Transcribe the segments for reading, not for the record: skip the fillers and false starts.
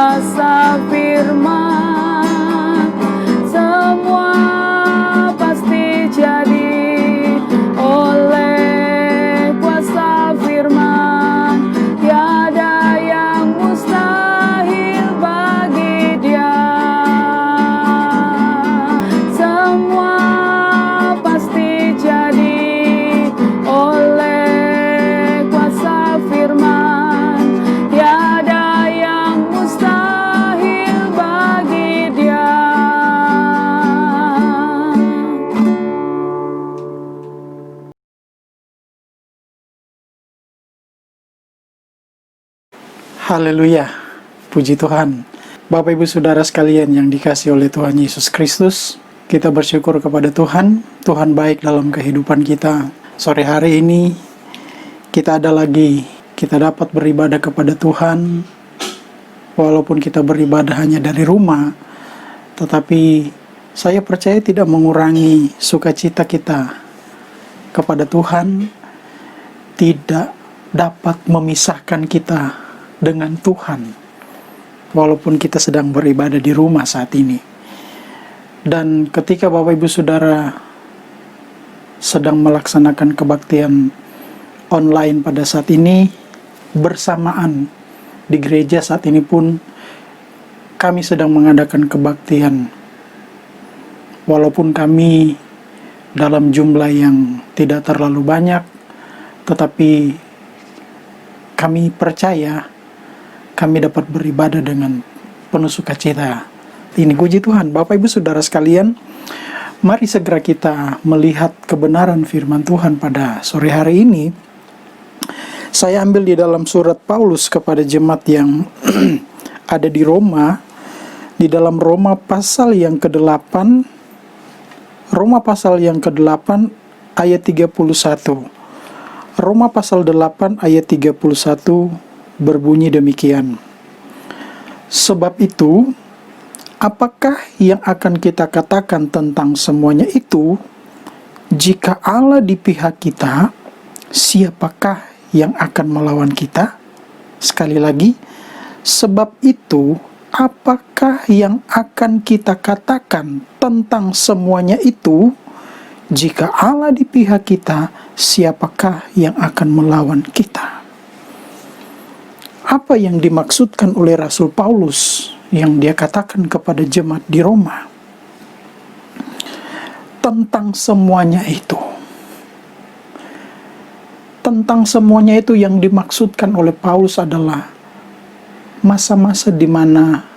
kuasa firman, semua pasti jadi oleh kuasa firman. Tiada yang mustahil bagi Dia. Semua pasti jadi oleh kuasa firman. Tiada yang mustahil bagi Dia. Haleluya, puji Tuhan. Bapak Ibu Saudara sekalian yang dikasihi oleh Tuhan Yesus Kristus, kita bersyukur kepada Tuhan. Tuhan baik dalam kehidupan kita. Sore hari ini kita dapat beribadah kepada Tuhan. Walaupun kita beribadah hanya dari rumah, tetapi saya percaya tidak mengurangi sukacita kita kepada Tuhan, tidak dapat memisahkan kita dengan Tuhan, walaupun kita sedang beribadah di rumah saat ini. Dan ketika Bapak Ibu Saudara sedang melaksanakan kebaktian online pada saat ini, bersamaan di gereja saat ini pun kami sedang mengadakan kebaktian. Walaupun kami dalam jumlah yang tidak terlalu banyak, tetapi kami percaya kami dapat beribadah dengan penuh sukacita. Ini puji Tuhan. Bapak Ibu Saudara sekalian, mari segera kita melihat kebenaran firman Tuhan pada sore hari ini. Saya ambil di dalam surat Paulus kepada jemaat yang ada di Roma, di dalam Roma pasal yang ke-8, Roma pasal yang ke-8 ayat 31. Roma pasal 8 ayat 31 berbunyi demikian. Sebab itu, apakah yang akan kita katakan tentang semuanya itu? Jika Allah di pihak kita, siapakah yang akan melawan kita? Sekali lagi, sebab itu, apakah yang akan kita katakan tentang semuanya itu? Jika Allah di pihak kita, siapakah yang akan melawan kita? Apa yang dimaksudkan oleh Rasul Paulus yang dia katakan kepada jemaat di Roma? Tentang semuanya itu. Tentang semuanya itu yang dimaksudkan oleh Paulus adalah masa-masa di mana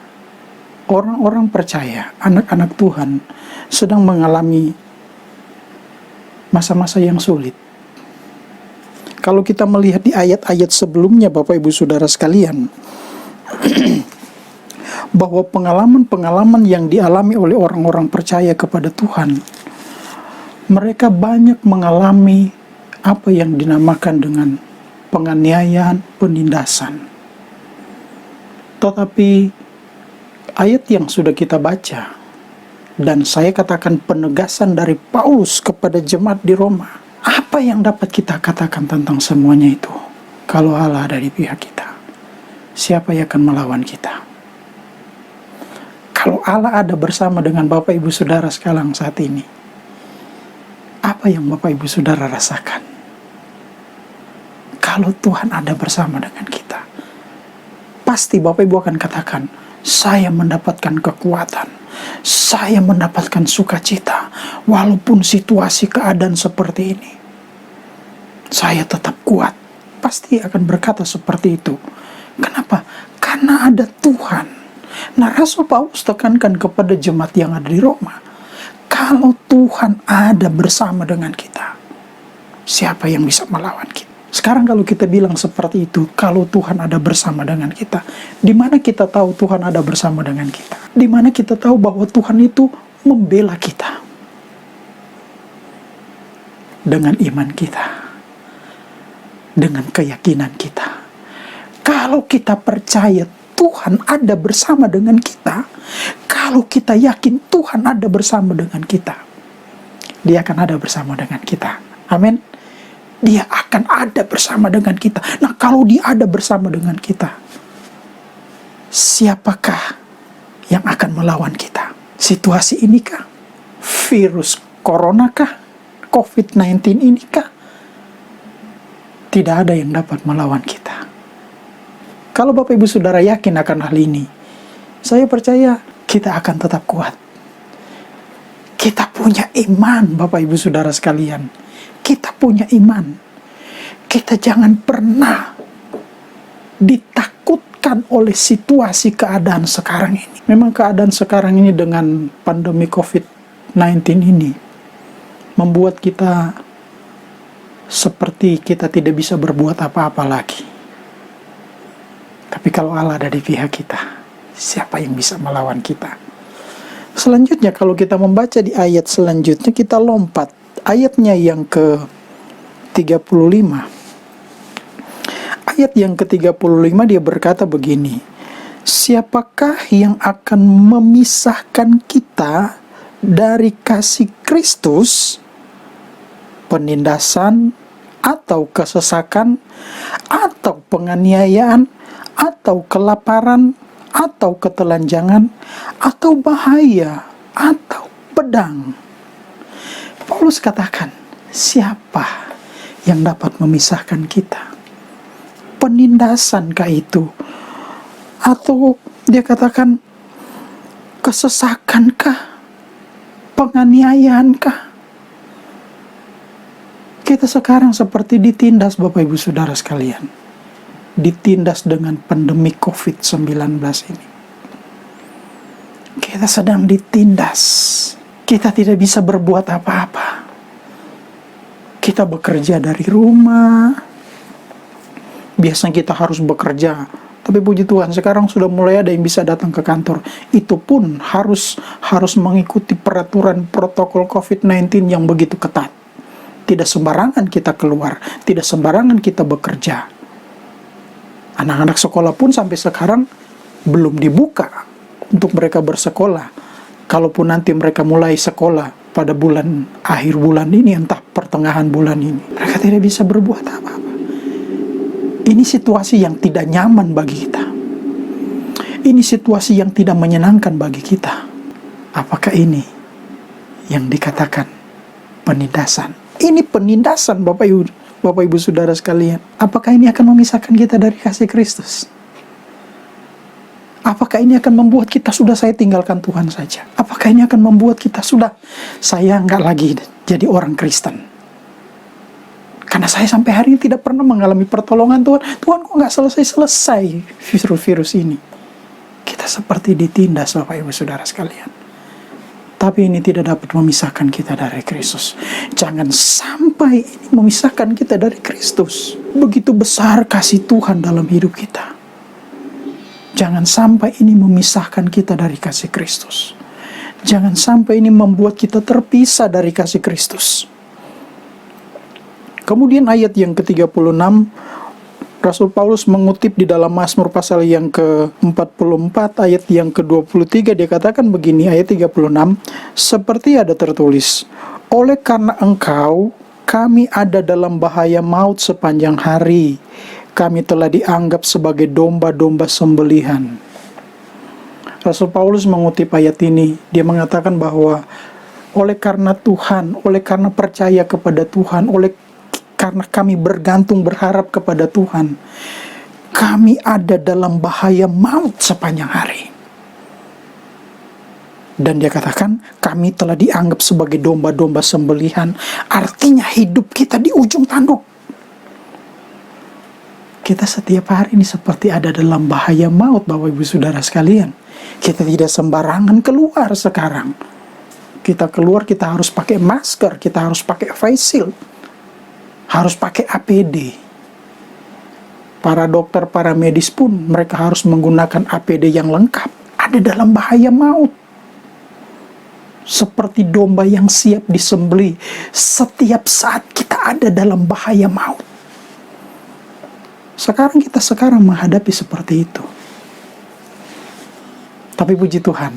orang-orang percaya, anak-anak Tuhan, sedang mengalami masa-masa yang sulit. Kalau kita melihat di ayat-ayat sebelumnya, Bapak Ibu Saudara sekalian, bahwa pengalaman-pengalaman yang dialami oleh orang-orang percaya kepada Tuhan, mereka banyak mengalami apa yang dinamakan dengan penganiayaan, penindasan. Tetapi ayat yang sudah kita baca, dan saya katakan penegasan dari Paulus kepada jemaat di Roma, apa yang dapat kita katakan tentang semuanya itu? Kalau Allah ada di pihak kita, siapa yang akan melawan kita? Kalau Allah ada bersama dengan Bapak Ibu Saudara sekarang saat ini, apa yang Bapak Ibu Saudara rasakan? Kalau Tuhan ada bersama dengan kita, pasti Bapak Ibu akan katakan, saya mendapatkan kekuatan, saya mendapatkan sukacita, walaupun situasi keadaan seperti ini, saya tetap kuat. Pasti akan berkata seperti itu. Kenapa? Karena ada Tuhan. Nah, Rasul Paulus tekankan kepada jemaat yang ada di Roma, kalau Tuhan ada bersama dengan kita, siapa yang bisa melawan kita? Sekarang kalau kita bilang seperti itu, kalau Tuhan ada bersama dengan kita, di mana kita tahu Tuhan ada bersama dengan kita? Di mana kita tahu bahwa Tuhan itu membela kita? Dengan iman kita, dengan keyakinan kita. Kalau kita percaya Tuhan ada bersama dengan kita, kalau kita yakin Tuhan ada bersama dengan kita, Dia akan ada bersama dengan kita. Amin. Dia akan ada bersama dengan kita. Nah, kalau Dia ada bersama dengan kita, siapakah yang akan melawan kita? Situasi ini kah? Virus corona kah? COVID-19 ini kah? Tidak ada yang dapat melawan kita. Kalau Bapak Ibu Saudara yakin akan hal ini, saya percaya kita akan tetap kuat. Kita punya iman, Bapak Ibu Saudara sekalian. Kita punya iman. Kita jangan pernah ditakutkan oleh situasi keadaan sekarang ini. Memang keadaan sekarang ini dengan pandemi COVID-19 ini membuat kita seperti kita tidak bisa berbuat apa-apa lagi. Tapi kalau Allah ada di pihak kita, siapa yang bisa melawan kita? Selanjutnya kalau kita membaca di ayat selanjutnya, kita lompat ayatnya yang ke-35. Ayat yang ke-35 dia berkata begini, siapakah yang akan memisahkan kita dari kasih Kristus? Penindasan, atau kesesakan, atau penganiayaan, atau kelaparan, atau ketelanjangan, atau bahaya, atau pedang. Paulus katakan, siapa yang dapat memisahkan kita? Penindasankah itu? Atau dia katakan, kesesakankah? Penganiayaankah? Kita sekarang seperti ditindas, Bapak Ibu Saudara sekalian. Ditindas dengan pandemi COVID-19 ini. Kita sedang ditindas. Kita tidak bisa berbuat apa-apa. Kita bekerja dari rumah. Biasanya kita harus bekerja. Tapi puji Tuhan, sekarang sudah mulai ada yang bisa datang ke kantor. Itu pun harus mengikuti peraturan protokol COVID-19 yang begitu ketat. Tidak sembarangan kita keluar, tidak sembarangan kita bekerja. Anak-anak sekolah pun sampai sekarang belum dibuka untuk mereka bersekolah. Kalaupun nanti mereka mulai sekolah pada akhir bulan ini, entah pertengahan bulan ini, mereka tidak bisa berbuat apa-apa. Ini situasi yang tidak nyaman bagi kita. Ini situasi yang tidak menyenangkan bagi kita. Apakah ini yang dikatakan penindasan? Ini penindasan, Bapak Ibu Saudara sekalian. Apakah ini akan memisahkan kita dari kasih Kristus? Apakah ini akan membuat kita saya tinggalkan Tuhan saja? Apakah ini akan membuat kita saya nggak lagi jadi orang Kristen? Karena saya sampai hari ini tidak pernah mengalami pertolongan Tuhan. Tuhan kok nggak selesai-selesai virus ini? Kita seperti ditindas, Bapak Ibu Saudara sekalian. Tapi ini tidak dapat memisahkan kita dari Kristus. Jangan sampai ini memisahkan kita dari Kristus. Begitu besar kasih Tuhan dalam hidup kita. Jangan sampai ini memisahkan kita dari kasih Kristus. Jangan sampai ini membuat kita terpisah dari kasih Kristus. Kemudian ayat yang ke-36, Rasul Paulus mengutip di dalam Mazmur pasal yang ke-44 ayat yang ke-23, dia katakan begini, ayat 36, seperti ada tertulis, oleh karena engkau kami ada dalam bahaya maut sepanjang hari, kami telah dianggap sebagai domba-domba sembelihan. Rasul Paulus mengutip ayat ini, dia mengatakan bahwa oleh karena Tuhan, oleh karena percaya kepada Tuhan, karena kami bergantung berharap kepada Tuhan, kami ada dalam bahaya maut sepanjang hari. Dan dia katakan, kami telah dianggap sebagai domba-domba sembelihan. Artinya hidup kita di ujung tanduk. Kita setiap hari ini seperti ada dalam bahaya maut, Bapak Ibu Saudara sekalian. Kita tidak sembarangan keluar sekarang. Kita keluar, kita harus pakai masker, kita harus pakai face shield, harus pakai APD. Para dokter, para medis pun mereka harus menggunakan APD yang lengkap. Ada dalam bahaya maut. Seperti domba yang siap disembelih. Setiap saat kita ada dalam bahaya maut. Kita sekarang menghadapi seperti itu. Tapi puji Tuhan,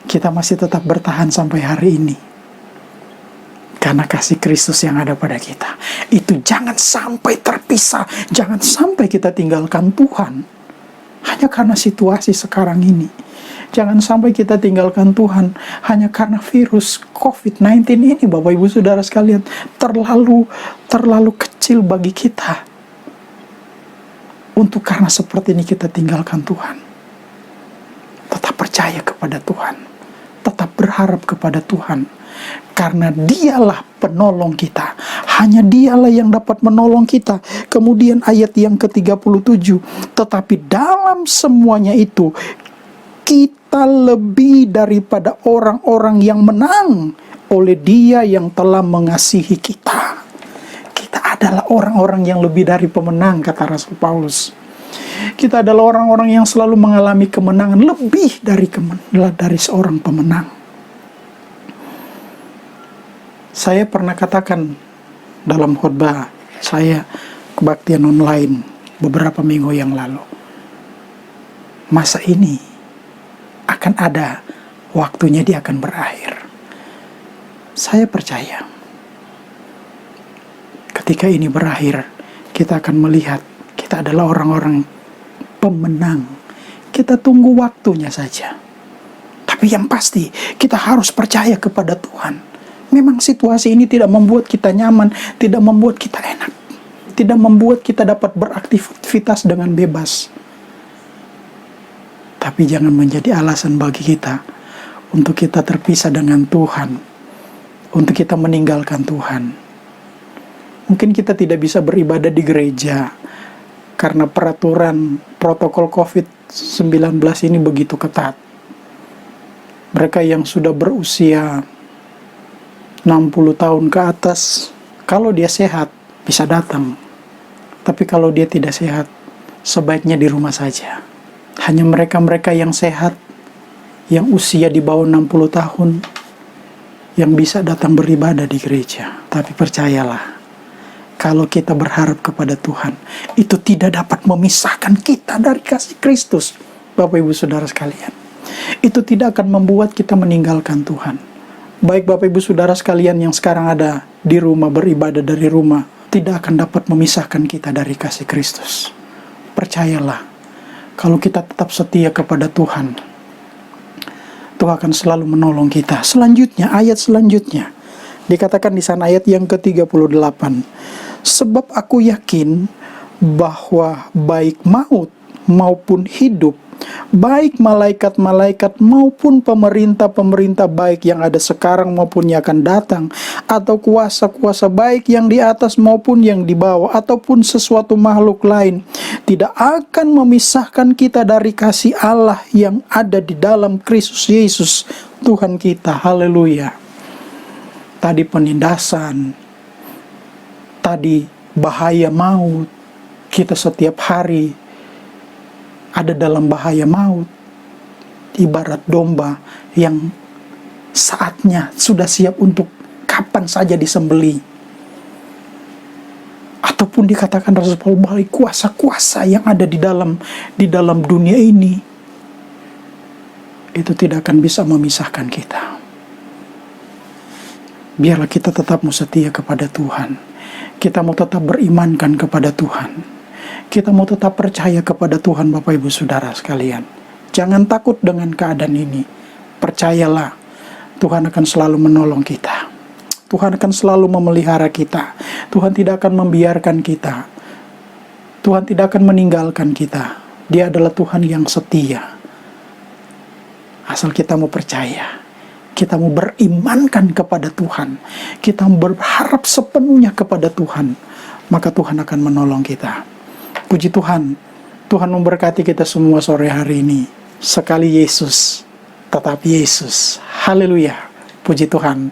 kita masih tetap bertahan sampai hari ini. Karena kasih Kristus yang ada pada kita. Itu jangan sampai terpisah. Jangan sampai kita tinggalkan Tuhan. hanya karena situasi sekarang ini. Jangan sampai kita tinggalkan Tuhan hanya karena virus COVID-19 ini, Bapak Ibu Saudara sekalian, terlalu kecil bagi kita. Untuk karena seperti ini kita tinggalkan Tuhan. Tetap percaya kepada Tuhan. Tetap berharap kepada Tuhan. Karena dialah penolong kita. Hanya dialah yang dapat menolong kita. Kemudian ayat yang ke-37. Tetapi dalam semuanya itu, kita lebih daripada orang-orang yang menang oleh Dia yang telah mengasihi kita. Kita adalah orang-orang yang lebih dari pemenang, kata Rasul Paulus. Kita adalah orang-orang yang selalu mengalami kemenangan lebih dari seorang pemenang. Saya pernah katakan dalam khotbah saya kebaktian online beberapa minggu yang lalu, masa ini akan ada waktunya, dia akan berakhir. Saya percaya ketika ini berakhir, kita akan melihat kita adalah orang-orang pemenang. Kita tunggu waktunya saja. Tapi yang pasti kita harus percaya kepada Tuhan. Memang situasi ini tidak membuat kita nyaman, tidak membuat kita enak, tidak membuat kita dapat beraktivitas dengan bebas. Tapi jangan menjadi alasan bagi kita untuk kita terpisah dengan Tuhan, untuk kita meninggalkan Tuhan. Mungkin kita tidak bisa beribadah di gereja karena peraturan protokol COVID-19 ini begitu ketat. Mereka yang sudah berusia 60 tahun ke atas, kalau dia sehat bisa datang. Tapi kalau dia tidak sehat, sebaiknya di rumah saja. Hanya mereka-mereka yang sehat, yang usia di bawah 60 tahun, yang bisa datang beribadah di gereja. Tapi percayalah, kalau kita berharap kepada Tuhan, itu tidak dapat memisahkan kita dari kasih Kristus. Bapak Ibu Saudara sekalian, itu tidak akan membuat kita meninggalkan Tuhan. Baik Bapak Ibu Saudara sekalian yang sekarang ada di rumah, beribadah dari rumah, tidak akan dapat memisahkan kita dari kasih Kristus. Percayalah, kalau kita tetap setia kepada Tuhan, Tuhan akan selalu menolong kita. Selanjutnya, ayat selanjutnya, dikatakan di sana ayat yang ke-38. Sebab aku yakin bahwa baik maut maupun hidup, baik malaikat-malaikat maupun pemerintah-pemerintah baik yang ada sekarang maupun yang akan datang, atau kuasa-kuasa baik yang di atas maupun yang di bawah, ataupun sesuatu makhluk lain, tidak akan memisahkan kita dari kasih Allah yang ada di dalam Kristus Yesus Tuhan kita. Haleluya. Tadi penindasan, tadi bahaya maut, kita setiap hari ada dalam bahaya maut, ibarat domba yang saatnya sudah siap untuk kapan saja disembelih. Ataupun dikatakan Rasul Paulus bahwa kuasa-kuasa yang ada di dalam dunia ini, itu tidak akan bisa memisahkan kita. Biarlah kita tetap mau setia kepada Tuhan. Kita mau tetap berimankan kepada Tuhan. Kita mau tetap percaya kepada Tuhan, Bapak Ibu Saudara sekalian. Jangan takut dengan keadaan ini. Percayalah, Tuhan akan selalu menolong kita. Tuhan akan selalu memelihara kita. Tuhan tidak akan membiarkan kita. Tuhan tidak akan meninggalkan kita. Dia adalah Tuhan yang setia. Asal kita mau percaya, kita mau berimankan kepada Tuhan, kita berharap sepenuhnya kepada Tuhan, maka Tuhan akan menolong kita. Puji Tuhan, Tuhan memberkati kita semua sore hari ini. Sekali Yesus, tetap Yesus. Haleluya, puji Tuhan.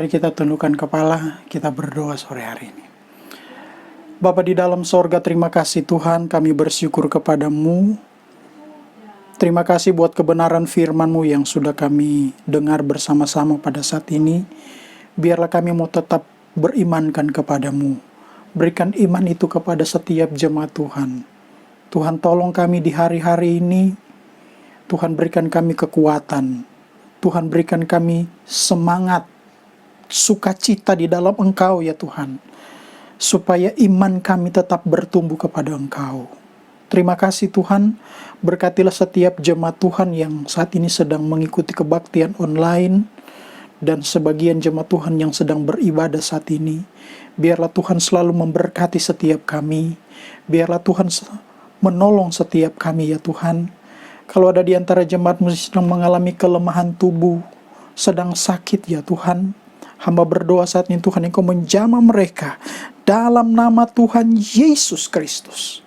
Mari kita tundukkan kepala, kita berdoa sore hari ini. Bapa di dalam sorga, terima kasih Tuhan, kami bersyukur kepadamu. Terima kasih buat kebenaran firman-Mu yang sudah kami dengar bersama-sama pada saat ini. Biarlah kami mau tetap berimankan kepadamu. Berikan iman itu kepada setiap jemaat Tuhan. Tuhan tolong kami di hari-hari ini. Tuhan berikan kami kekuatan. Tuhan berikan kami semangat, sukacita di dalam Engkau ya Tuhan. Supaya iman kami tetap bertumbuh kepada Engkau. Terima kasih Tuhan, berkatilah setiap jemaat Tuhan yang saat ini sedang mengikuti kebaktian online, dan sebagian jemaat Tuhan yang sedang beribadah saat ini. Biarlah Tuhan selalu memberkati setiap kami. Biarlah Tuhan menolong setiap kami ya Tuhan. Kalau ada di antara jemaat-Mu sedang mengalami kelemahan tubuh, sedang sakit ya Tuhan, hamba berdoa saat ini Tuhan, Engkau menjamah mereka dalam nama Tuhan Yesus Kristus.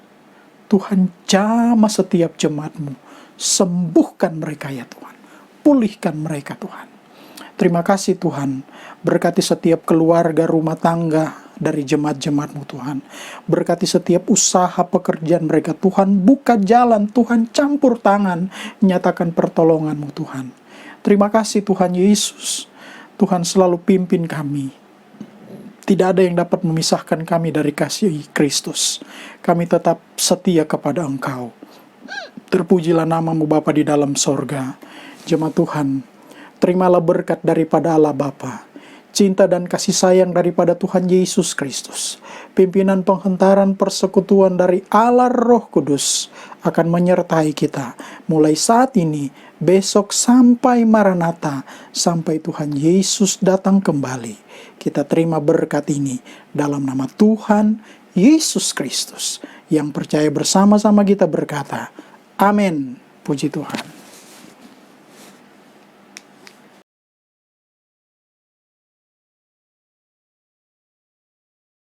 Tuhan jamah setiap jemaat-Mu, sembuhkan mereka ya Tuhan, pulihkan mereka Tuhan. Terima kasih Tuhan, berkati setiap keluarga rumah tangga dari jemaat-jemaat-Mu Tuhan. Berkati setiap usaha pekerjaan mereka Tuhan, buka jalan Tuhan, campur tangan, nyatakan pertolongan-Mu Tuhan. Terima kasih Tuhan Yesus, Tuhan selalu pimpin kami. Tidak ada yang dapat memisahkan kami dari kasih Kristus. Kami tetap setia kepada Engkau. Terpujilah nama-Mu Bapa di dalam sorga. Jemaat Tuhan, terimalah berkat daripada Allah Bapa, cinta dan kasih sayang daripada Tuhan Yesus Kristus, pimpinan penghentaran persekutuan dari Allah Roh Kudus akan menyertai kita mulai saat ini, besok sampai Maranatha, sampai Tuhan Yesus datang kembali. Kita terima berkat ini dalam nama Tuhan Yesus Kristus. Yang percaya bersama-sama kita berkata, amin. Puji Tuhan.